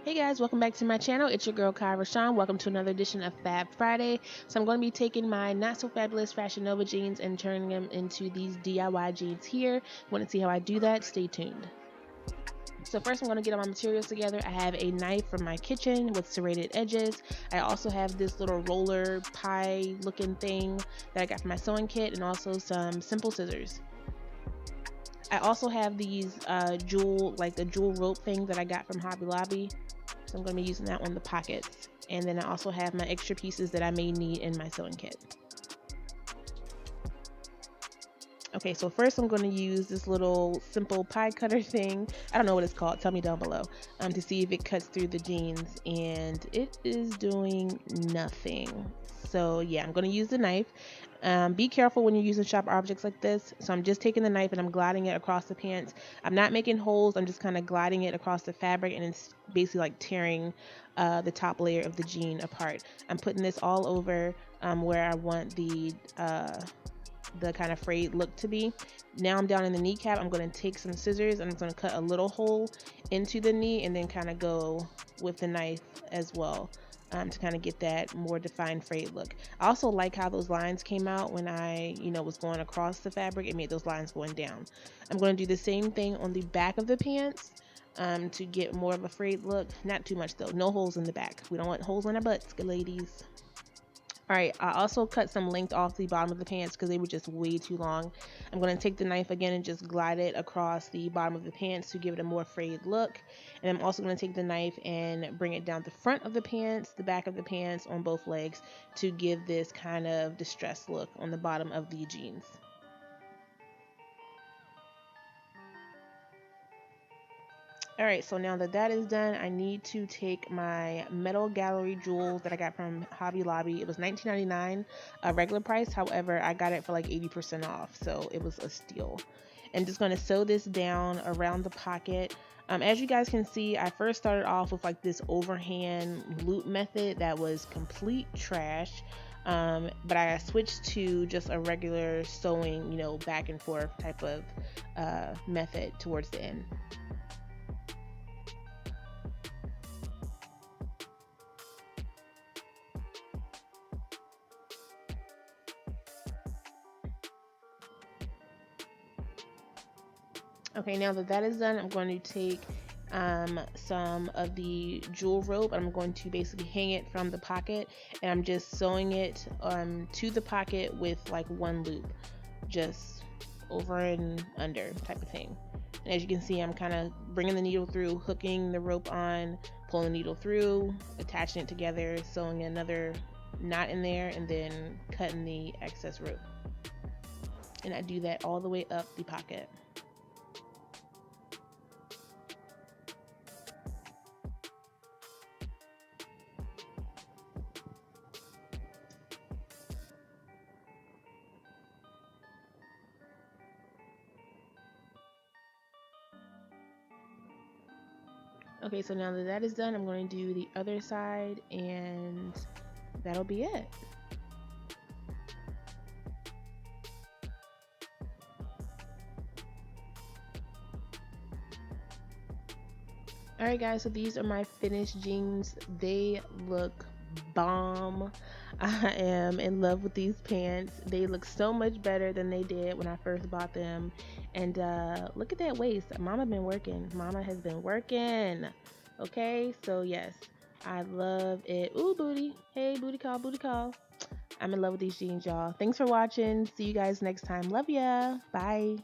Hey guys, welcome back to my channel. It's your girl KIE RASHON. Welcome to another edition of Fab Friday. So I'm going to be taking my not so fabulous FashionNova jeans and turning them into these DIY jeans here. Want to see how I do that? Stay tuned. So first I'm going to get all my materials together. I have a knife from my kitchen with serrated edges. I also have this little roller pie looking thing that I got from my sewing kit, and also some simple scissors. I also have these jewel rope thing that I got from Hobby Lobby. So I'm going to be using that on the pockets. And then I also have my extra pieces that I may need in my sewing kit. Okay, so first I'm going to use this little simple pie cutter thing. I don't know what it's called. Tell me down below to see if it cuts through the jeans. And it is doing nothing. So yeah, I'm going to use the knife. Be careful when you're using sharp objects like this. So I'm just taking the knife and I'm gliding it across the pants. I'm not making holes. I'm just kind of gliding it across the fabric, and it's basically like tearing the top layer of the jean apart. I'm putting this all over where I want the kind of frayed look to be. Now I'm down in the kneecap. I'm going to take some scissors and I'm going to cut a little hole into the knee, and then kind of go with the knife as well. To kind of get that more defined frayed look. I also like how those lines came out when I, was going across the fabric. It made those lines going down. I'm going to do the same thing on the back of the pants to get more of a frayed look. Not too much though. No holes in the back. We don't want holes in our butts, good ladies. Alright, I also cut some length off the bottom of the pants because they were just way too long. I'm going to take the knife again and just glide it across the bottom of the pants to give it a more frayed look. And I'm also going to take the knife and bring it down the front of the pants, the back of the pants, on both legs to give this kind of distressed look on the bottom of the jeans. Alright, so now that that is done, I need to take my metal gallery jewels that I got from Hobby Lobby. It was $19.99 regular price. However, I got it for like 80% off, so it was a steal. And just going to sew this down around the pocket. As you guys can see, I first started off with like this overhand loop method that was complete trash. But I switched to just a regular sewing, back and forth type of method towards the end. Okay, now that that is done, I'm going to take some of the jewel rope. I'm going to basically hang it from the pocket, and I'm just sewing it to the pocket with like one loop, just over and under type of thing. And as you can see, I'm kind of bringing the needle through, hooking the rope on, pulling the needle through, attaching it together, sewing another knot in there, and then cutting the excess rope. And I do that all the way up the pocket. Okay, so now that that is done, I'm going to do the other side, and that'll be it. Alright guys, so these are my finished jeans. They look bomb. I am in love with these pants. They look so much better than they did when I first bought them. And look at that waist. Mama been working. Mama has been working. Okay, so yes, I love it. Ooh, booty. Hey, booty call, booty call. I'm in love with these jeans, y'all. Thanks for watching. See you guys next time. Love ya. Bye.